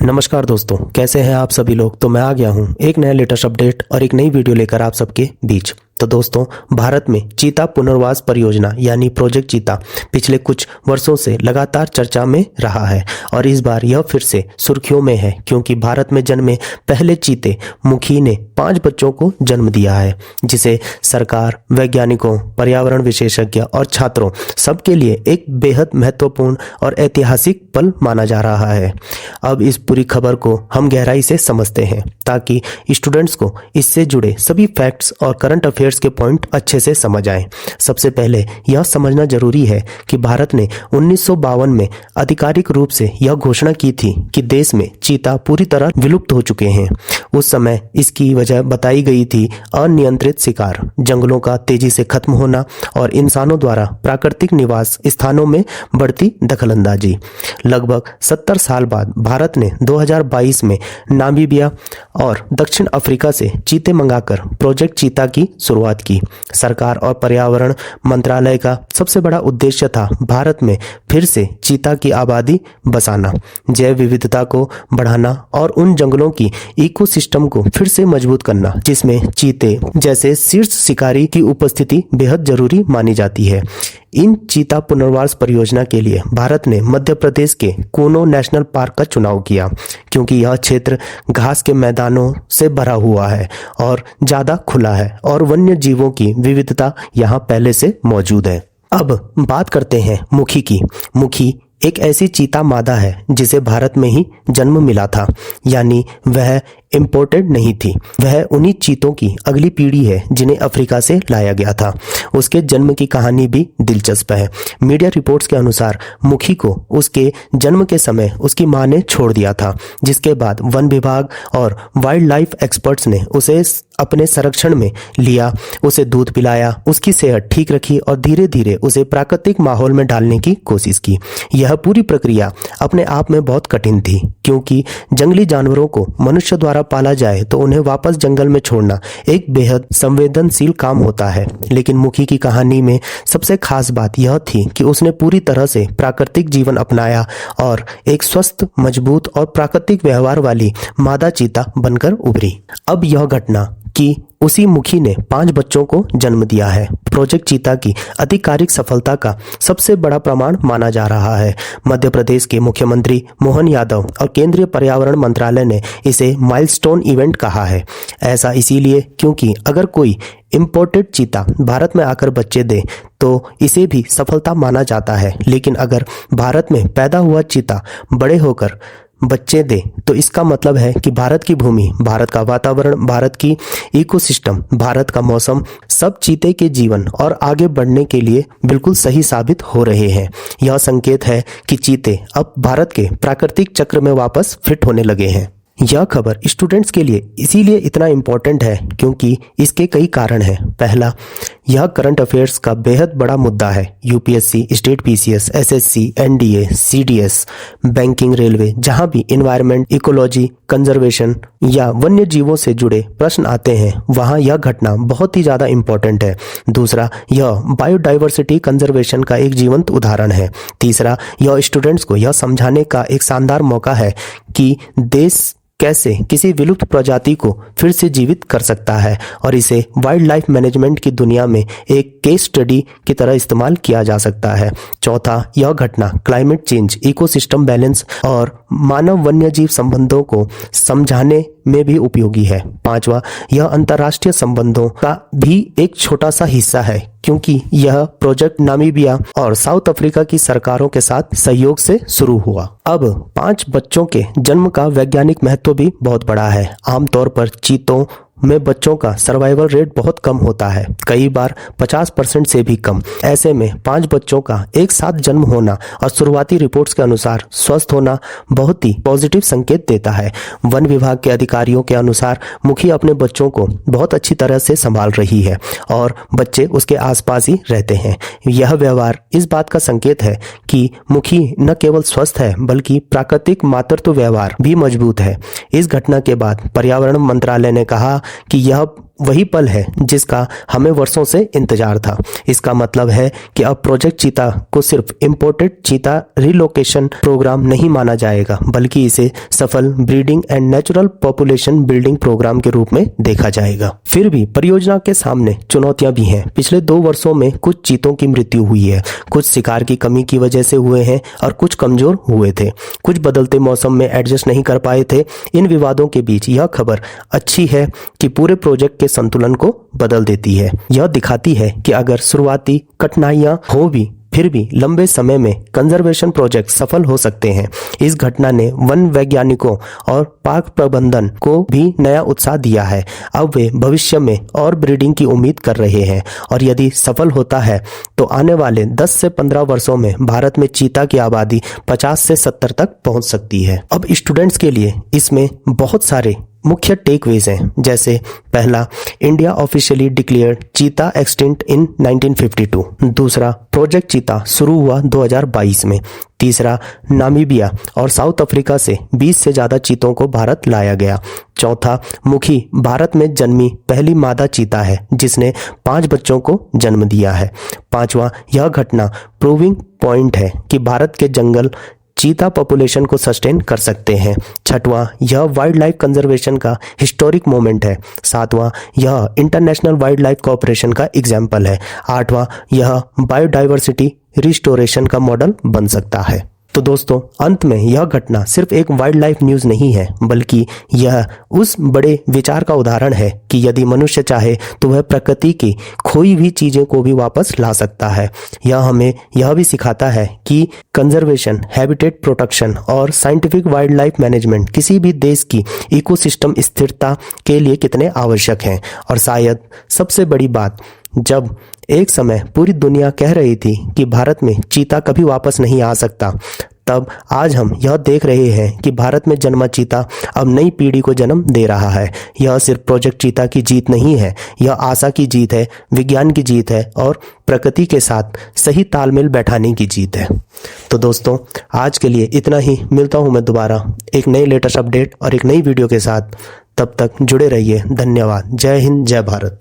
नमस्कार दोस्तों, कैसे हैं आप सभी लोग। तो मैं आ गया हूं एक नया लेटेस्ट अपडेट और एक नई वीडियो लेकर आप सबके बीच। तो दोस्तों, भारत में चीता पुनर्वास परियोजना यानी प्रोजेक्ट चीता पिछले कुछ वर्षों से लगातार चर्चा में रहा है और इस बार यह फिर से सुर्खियों में है क्योंकि भारत में जन्मे पहले चीते मुखी ने 5 बच्चों को जन्म दिया है, जिसे सरकार, वैज्ञानिकों, पर्यावरण विशेषज्ञ और छात्रों सबके लिए एक बेहद महत्वपूर्ण और ऐतिहासिक पल माना जा रहा है। अब इस पूरी खबर को हम गहराई से समझते हैं ताकि स्टूडेंट्स को इससे जुड़े सभी फैक्ट्स और करंट अफेयर्स के पॉइंट अच्छे से समझ आए। सबसे पहले यह समझना जरूरी है कि भारत ने 1952 में आधिकारिक रूप से यह घोषणा की थी कि देश में चीता पूरी तरह विलुप्त हो चुके हैं। उस समय इसकी वजह बताई गई थी अनियंत्रित शिकार, जंगलों का तेजी से खत्म होना और इंसानों द्वारा प्राकृतिक निवास स्थानों में बढ़ती दखलंदाजी। लगभग 70 साल बाद भारत ने 2022 में नामीबिया और दक्षिण अफ्रीका से चीते मंगाकर प्रोजेक्ट चीता की शुरुआत की। सरकार और पर्यावरण मंत्रालय का सबसे बड़ा उद्देश्य था भारत में फिर से चीता की आबादी बसाना, जैव विविधता को बढ़ाना और उन जंगलों की इकोसिस्टम को फिर से मजबूत करना जिसमें चीते जैसे शीर्ष शिकारी की उपस्थिति बेहद जरूरी मानी जाती है। इन चीता पुनर्वास परियोजना के लिए भारत ने मध्य प्रदेश के कूनो नेशनल पार्क का चुनाव किया क्योंकि यह क्षेत्र घास के मैदानों से भरा हुआ है और ज्यादा खुला है और वन्य जीवों की विविधता यहाँ पहले से मौजूद है। अब बात करते हैं मुखी की। मुखी एक ऐसी चीता मादा है जिसे भारत में ही जन्म मिला था, यानी वह इम्पोर्टेड नहीं थी। वह उन्हीं चीतों की अगली पीढ़ी है जिन्हें अफ्रीका से लाया गया था। उसके जन्म की कहानी भी दिलचस्प है। मीडिया रिपोर्ट्स के अनुसार मुखी को उसके जन्म के समय उसकी मां ने छोड़ दिया था, जिसके बाद वन विभाग और वाइल्ड लाइफ एक्सपर्ट्स ने उसे अपने संरक्षण में लिया, उसे दूध पिलाया, उसकी सेहत ठीक रखी और धीरे धीरे उसे प्राकृतिक माहौल में डालने की कोशिश की। यह पूरी प्रक्रिया अपने आप में बहुत कठिन थी क्योंकि जंगली जानवरों को मनुष्य द्वारा पाला जाए तो उन्हें वापस जंगल में छोड़ना एक बेहद संवेदनशील काम होता है। लेकिन मुखी की कहानी में सबसे खास बात यह थी कि उसने पूरी तरह से प्राकृतिक जीवन अपनाया और एक स्वस्थ, मजबूत और प्राकृतिक व्यवहार वाली मादा चीता बनकर उभरी। अब यह घटना कि उसी मुखी ने 5 बच्चों को जन्म दिया है प्रोजेक्ट चीता की आधिकारिक सफलता का सबसे बड़ा प्रमाण माना जा रहा है। मध्य प्रदेश के मुख्यमंत्री मोहन यादव और केंद्रीय पर्यावरण मंत्रालय ने इसे माइलस्टोन इवेंट कहा है। ऐसा इसीलिए क्योंकि अगर कोई इम्पोर्टेड चीता भारत में आकर बच्चे दे तो इसे भी सफलता माना जाता है, लेकिन अगर भारत में पैदा हुआ चीता बड़े होकर बच्चे दे तो इसका मतलब है कि भारत की भूमि, भारत का वातावरण, भारत की इकोसिस्टम, भारत का मौसम सब चीते के जीवन और आगे बढ़ने के लिए बिल्कुल सही साबित हो रहे हैं। यह संकेत है कि चीते अब भारत के प्राकृतिक चक्र में वापस फिट होने लगे हैं। यह खबर स्टूडेंट्स के लिए इसीलिए इतना इम्पोर्टेंट है क्योंकि इसके कई कारण हैं। पहला, यह करंट अफेयर्स का बेहद बड़ा मुद्दा है। UPSC, state PCS, SSC, NDA, CDS, banking, railway, जहां भी एनवायरनमेंट, इकोलॉजी, कंजर्वेशन या वन्य जीवों से जुड़े प्रश्न आते हैं वहां यह घटना बहुत ही ज्यादा इम्पोर्टेंट है। दूसरा, यह बायोडाइवर्सिटी कंजर्वेशन का एक जीवंत उदाहरण है। तीसरा, यह स्टूडेंट्स को यह समझाने का एक शानदार मौका है कि देश कैसे किसी विलुप्त प्रजाति को फिर से जीवित कर सकता है और इसे वाइल्ड लाइफ मैनेजमेंट की दुनिया में एक केस स्टडी की तरह इस्तेमाल किया जा सकता है। चौथा, यह घटना क्लाइमेट चेंज, इकोसिस्टम बैलेंस और मानव वन्यजीव संबंधों को समझाने में भी उपयोगी है। पांचवा, यह अंतर्राष्ट्रीय संबंधों का भी एक छोटा सा हिस्सा है क्योंकि यह प्रोजेक्ट नामीबिया और साउथ अफ्रीका की सरकारों के साथ सहयोग से शुरू हुआ। अब 5 बच्चों के जन्म का वैज्ञानिक महत्व भी बहुत बड़ा है। आमतौर पर चीतों में बच्चों का सर्वाइवल रेट बहुत कम होता है, कई बार 50% से भी कम। ऐसे में 5 बच्चों का एक साथ जन्म होना और शुरुआती रिपोर्ट्स के अनुसार स्वस्थ होना बहुत ही पॉजिटिव संकेत देता है। वन विभाग के अधिकारियों के अनुसार मुखी अपने बच्चों को बहुत अच्छी तरह से संभाल रही है और बच्चे उसके आसपास ही रहते हैं। यह व्यवहार इस बात का संकेत है कि मुखी न केवल स्वस्थ है बल्कि प्राकृतिक मातृत्व व्यवहार भी मजबूत है। इस घटना के बाद पर्यावरण मंत्रालय ने कहा कि यह वही पल है जिसका हमें वर्षों से इंतजार था। इसका मतलब है कि अब प्रोजेक्ट चीता को सिर्फ इंपोर्टेड चीता रिलोकेशन प्रोग्राम नहीं माना जाएगा, बल्कि इसे सफल breeding and natural population building programme के रूप में देखा जाएगा। फिर भी परियोजना के सामने चुनौतियां भी हैं। पिछले 2 वर्षों में कुछ चीतों की मृत्यु हुई है, कुछ शिकार की कमी की वजह से हुए हैं और कुछ कमजोर हुए थे, कुछ बदलते मौसम में एडजस्ट नहीं कर पाए थे। इन विवादों के बीच यह खबर अच्छी है कि पूरे प्रोजेक्ट के संतुलन को बदल देती है। यह दिखाती है कि अगर शुरुआती कठिनाइयां हो भी फिर भी लंबे समय में कंजर्वेशन प्रोजेक्ट सफल हो सकते हैं। इस घटना ने वन वैज्ञानिकों और पार्क प्रबंधन को भी नया उत्साह दिया है। अब वे भविष्य में और ब्रीडिंग की उम्मीद कर रहे हैं और यदि सफल होता है तो आने वाले 10 से 15 वर्षों में भारत में चीता की आबादी 50 से 70 तक पहुंच सकती है। अब स्टूडेंट्स के लिए इसमें बहुत सारे मुख्य टेकवेज हैं, जैसे पहला, इंडिया ऑफिशियली डिक्लेयर्ड चीता एक्सटिंक्ट इन 1952। दूसरा, प्रोजेक्ट चीता शुरू हुआ 2022 में। तीसरा, नामीबिया और साउथ अफ्रीका से 20 से ज्यादा चीतों को भारत लाया गया। चौथा, मुखी भारत में जन्मी पहली मादा चीता है जिसने 5 बच्चों को जन्म दिया है। पांचवा, यह घटना प्रूविंग पॉइंट है कि भारत के जंगल चीता पॉपुलेशन को सस्टेन कर सकते हैं। छठवां, यह वाइल्ड लाइफ कंजर्वेशन का हिस्टोरिक मोमेंट है। सातवां, यह इंटरनेशनल वाइल्ड लाइफ कोऑपरेशन का एग्जाम्पल है। आठवां, यह बायोडाइवर्सिटी रिस्टोरेशन का मॉडल बन सकता है। तो दोस्तों, अंत में यह घटना सिर्फ एक वाइल्ड लाइफ न्यूज़ नहीं है, बल्कि यह उस बड़े विचार का उदाहरण है कि यदि मनुष्य चाहे तो वह प्रकृति की खोई हुई चीज़ों को भी वापस ला सकता है। यह हमें यह भी सिखाता है कि कंजर्वेशन, हैबिटेट प्रोटेक्शन और साइंटिफिक वाइल्ड लाइफ मैनेजमेंट किसी भी देश की इकोसिस्टम स्थिरता के लिए कितने आवश्यक हैं। और शायद सबसे बड़ी बात, जब एक समय पूरी दुनिया कह रही थी कि भारत में चीता कभी वापस नहीं आ सकता, तब आज हम यह देख रहे हैं कि भारत में जन्मा चीता अब नई पीढ़ी को जन्म दे रहा है। यह सिर्फ प्रोजेक्ट चीता की जीत नहीं है, यह आशा की जीत है, विज्ञान की जीत है और प्रकृति के साथ सही तालमेल बैठाने की जीत है। तो दोस्तों, आज के लिए इतना ही। मिलता हूं मैं दोबारा एक नई लेटेस्ट अपडेट और एक नई वीडियो के साथ। तब तक जुड़े रहिए। धन्यवाद। जय हिंद, जय भारत।